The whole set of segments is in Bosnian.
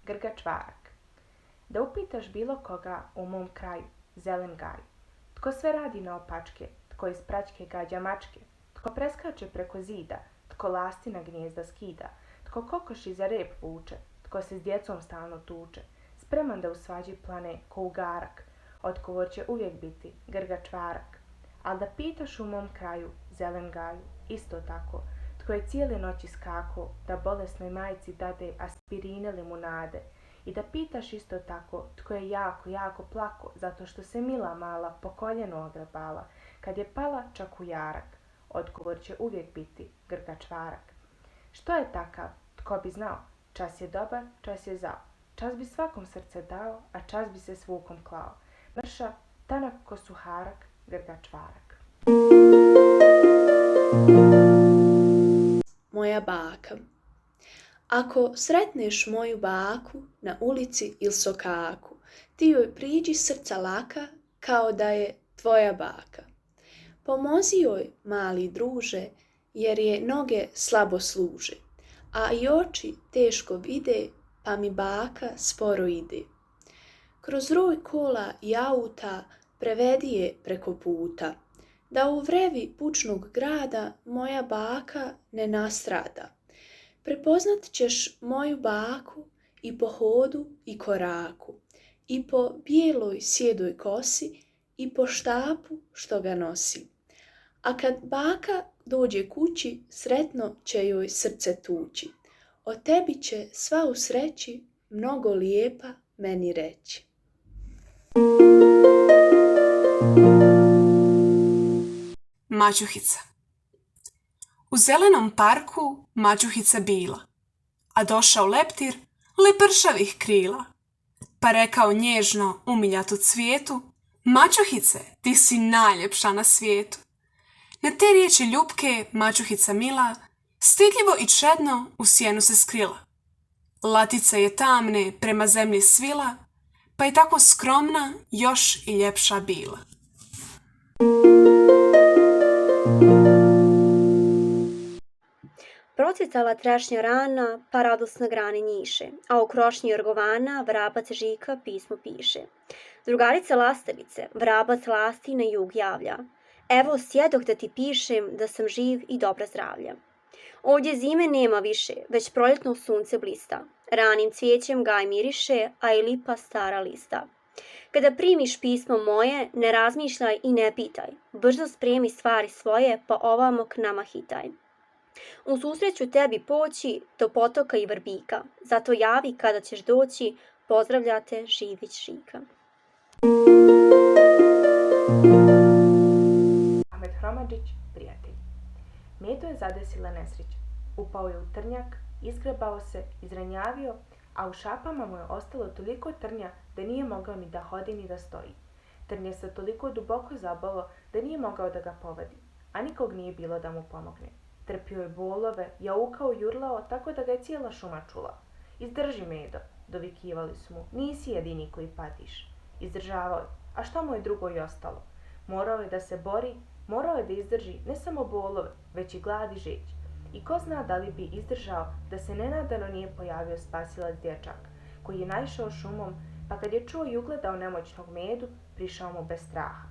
Grgačvarak. Da upitaš bilo koga u mom kraju, zelen gaj. Tko sve radi naopačke, tko iz praćke gađa mačke, tko preskače preko zida, tko lastina gnijezda skida, tko kokoši za rep vuče, tko se s djecom stalno tuče, spreman da u svađi plane ko ugarak, odgovor će uvijek biti grgačvarak. Al da pitaš u mom kraju, zelen gaju, isto tako, tko je cijele noći skako, da bolesnoj majci dade aspirine limunade, i da pitaš isto tako, tko je jako, jako plako, zato što se mila mala po koljenu ograbala, kad je pala čak u jarak, odgovor će uvijek biti grgačvarak. Što je takav, tko bi znao, čas je dobar, čas je zao, čas bi svakom srce dao, a čas bi se s vukom klao. Mršav, tanak ko suharak, grgačvarak. Moja baka. Ako sretneš moju baku na ulici ili sokaku, ti joj priđi srca laka kao da je tvoja baka. Pomozi joj, mali druže, jer je noge slabo služe, a i oči teško vide, pa mi baka sporo ide. Kroz roj kola i auta prevedi je preko puta, da u vrevi bučnog grada moja baka ne nastrada. Prepoznat ćeš moju baku i po hodu i koraku, i po bijeloj sjedoj kosi, i po štapu što ga nosi. A kad baka dođe kući, sretno će joj srce tući. O tebi će sva u sreći mnogo lijepa meni reći. Maćuhica. U zelenom parku maćuhica bila, a došao leptir lepršavih krila, pa rekao nježno umiljatu cvijetu: maćuhice, ti si najljepša na svijetu. Na te riječi ljubke maćuhica mila stidljivo i čedno u sjenu se skrila. Latice je tamne prema zemlji svila, pa je tako skromna još i ljepša bila. Procvjetala trešnja rana, pa radost na grani njiše, a u krošnji jorgovana vrabac Žika pismo piše. Drugarice lastavice, vrabac lasti na jug javlja. Evo sjedoh da ti pišem da sam živ i dobra zdravlja. Ovdje zime nema više, već proljetno sunce blista. Ranim cvijećem gaj miriše, a i lipa stara lista. Kada primiš pismo moje, ne razmišljaj i ne pitaj. Brzo spremi stvari svoje, pa ovamo k nama hitaj. U susret ću tebi poći do potoka i vrbika, zato javi kada ćeš doći, pozdravljate Živić Žika. Ahmed Hromadžić, prijatelj. Medo je zadesila nesreća. Upao je u trnjak, izgrebao se, izranjavio, a u šapama mu je ostalo toliko trnja da nije mogao ni da hodi ni da stoji. Trnje se toliko duboko zabolo da nije mogao da ga povadi, a nikog nije bilo da mu pomogne. Trpio je bolove, jaukao i urlao tako da ga je cijela šuma čula. Izdrži, Medo, dovikivali su mu, nisi jedini koji patiš. Izdržavao je, a šta mu je drugo i ostalo? Morao je da se bori, morao je da izdrži ne samo bolove, već i glad i žeć. I ko zna da li bi izdržao da se nenadano nije pojavio spasilac dječak, koji je naišao šumom, pa kad je čuo i ugledao nemoćnog Medu, prišao mu bez straha.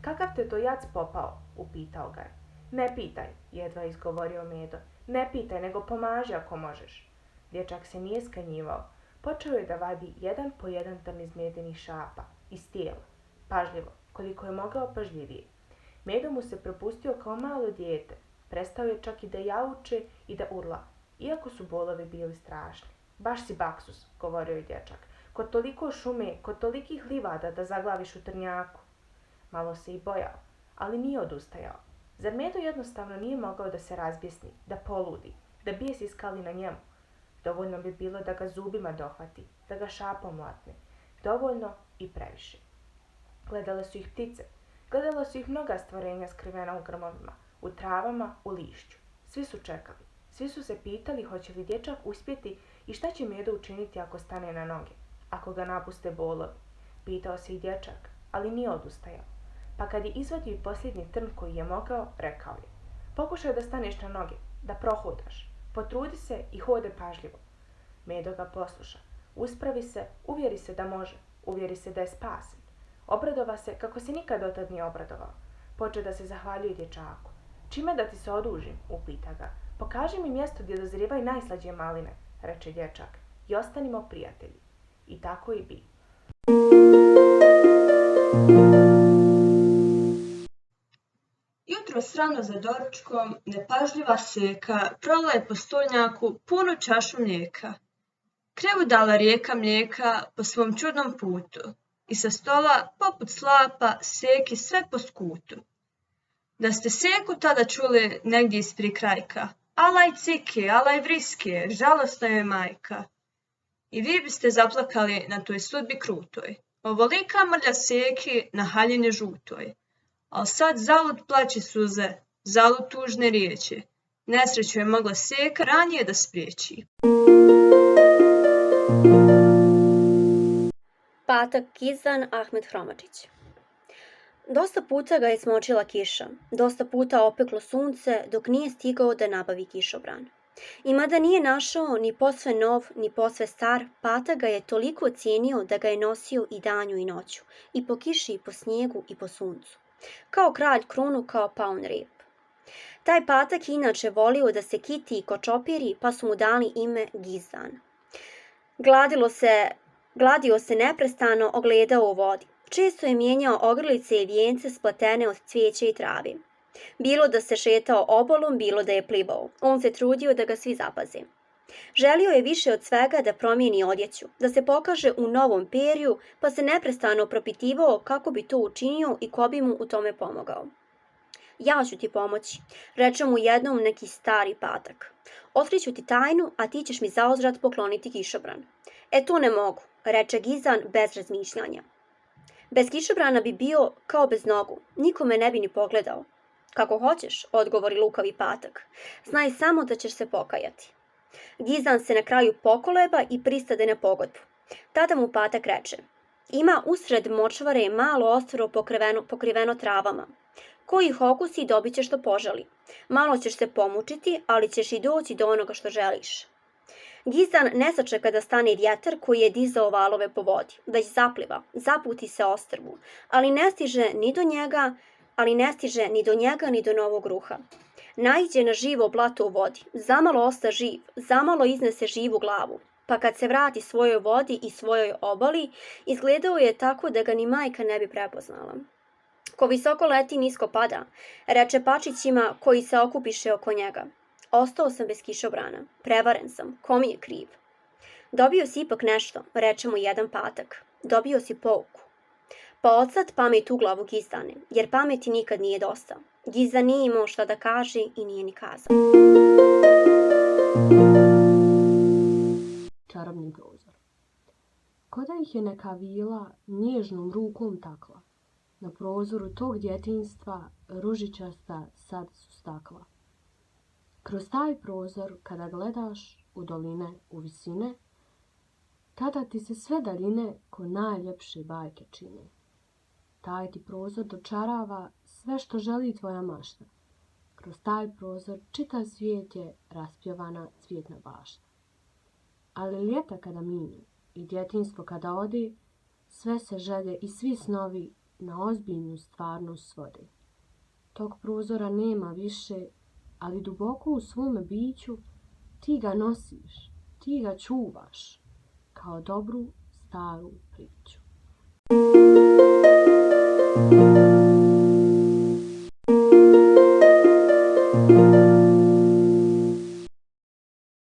Kakav te to jac popao? Upitao ga je. Ne pitaj, jedva izgovorio Medo. Ne pitaj, nego pomaži ako možeš. Dječak se nije skanjivao. Počeo je da vadi jedan po jedan trn iz Medinih šapa, iz tijela. Pažljivo, koliko je mogao pažljivije. Medo mu se propustio kao malo dijete. Prestao je čak i da jauče i da urla, iako su bolovi bili strašni. Baš si baksus, govorio je dječak. Kod toliko šume, kod tolikih livada da zaglaviš u trnjaku. Malo se i bojao, ali nije odustajao. Zar Medo jednostavno nije mogao da se razbjesni, da poludi, da bijes iskali na njemu? Dovoljno bi bilo da ga zubima dohvati, da ga šapom latne. Dovoljno i previše. Gledale su ih ptice, gledala su ih mnoga stvorenja skrivena u grmovima, u travama, u lišću. Svi su čekali, svi su se pitali hoće li dječak uspjeti i šta će Medo učiniti ako stane na noge, ako ga napuste bolovi. Pitao se i dječak, ali nije odustajao. Pa kad je izvadio i posljednji trn koji je mogao, rekao je: Pokušaj da staneš na noge, da prohodaš. Potrudi se i hode pažljivo. Medo ga posluša. Uspravi se, uvjeri se da može, uvjeri se da je spasen. Obradova se kako se nikad dotad nije obradovao. Poče da se zahvaljuje dječaku. Čime da ti se odužim, upita ga. Pokaži mi mjesto gdje dozrijevaju najslađe maline, reče dječak, i ostanimo prijatelji. I tako i bi. Jutros rano za doručkom nepažljiva seka prolila je po stolnjaku punu čašu mlijeka. Krevu dala rijeka mlijeka po svom čudnom putu i sa stola, poput slapa, seki sve po skutu. Da ste seku tada čuli negdje ispri krajka, alaj cike, alaj vriske, žalosna je majka. I vi biste zaplakali na toj sudbi krutoj, ovolika mrlja seki na haljini žutoj. Al sad zalud plaće suze, zalud tužne riječi, nesreću je mogla seka ranije da spriječi. Patak Gizdan Ahmed Hromadžić. Dosta puta ga je smočila kiša, dosta puta opeklo sunce dok nije stigao da nabavi kišobran. I mada nije našao ni posve nov, ni posve star, Patak ga je toliko cijenio da ga je nosio i danju i noću, i po kiši i po snijegu i po suncu. Kao kralj krunu, kao paun rep. Taj Patak inače volio da se kiti i kočopiri, pa su mu dali ime Gizdan. Gladio se neprestano, ogledao u vodi. Često je mijenjao ogrlice i vijence spletene od cvijeća i travi. Bilo da se šetao obalom, bilo da je plivao. On se trudio da ga svi zapaze. Želio je više od svega da promijeni odjeću, da se pokaže u novom periju, pa se neprestano propitivao kako bi to učinio i ko bi mu u tome pomogao. Ja ću ti pomoći, reče mu jednom neki stari Patak. Otkriću ti tajnu, a ti ćeš mi zauzvrat pokloniti kišobran. E to ne mogu, reče Gizdan bez razmišljanja. Bez kišobrana bi bio kao bez nogu, nikome ne bi ni pogledao. Kako hoćeš, odgovori lukavi Patak. Znaj samo da ćeš se pokajati. Gizdan se na kraju pokoleba i pristade na pogodbu. Tada mu Patak reče, ima usred močvare malo ostrvo pokriveno travama. Ko ih okusi dobit ćeš što poželi. Malo ćeš se pomučiti, ali ćeš i doći do onoga što želiš. Gizdan ne sačeka da stane vjetar koji je dizao valove po vodi, već zapliva, zaputi se ostrvu, ali ne stiže ni do njega ni do novog ruha. Naiđe na živo blato u vodi, zamalo osta živ, zamalo iznese živu glavu, pa kad se vrati svojoj vodi i svojoj obali, izgledao je tako da ga ni majka ne bi prepoznala. Ko visoko leti, nisko pada, reče pačićima koji se okupiše oko njega. Ostao sam bez kišobrana, prevaren sam, ko mi je kriv? Dobio si ipak nešto, reče mu jedan Patak, dobio si pouku. Pa odsad pamet u glavu Gizdane, jer pameti nikad nije dosta. Gizdan nije imao šta da kaže i nije ni kazao. Čarobni prozor. Ko da ih je neka vila nježnom rukom takla. Na prozoru tog djetinjstva ružičasta sad su stakla. Kroz taj prozor kada gledaš u doline, u visine, tada ti se sve daljine ko najljepše bajke čine. Taj ti prozor dočarava sve što želi tvoja mašta. Kroz taj prozor čitav svijet je raspjevana cvjetna bašta. Ali ljeta kada minu i djetinjstvo kada ode, sve se želje i svi snovi na ozbiljnu stvarnost svode. Tog prozora nema više, ali duboko u svome biću ti ga nosiš, ti ga čuvaš kao dobru staru priču.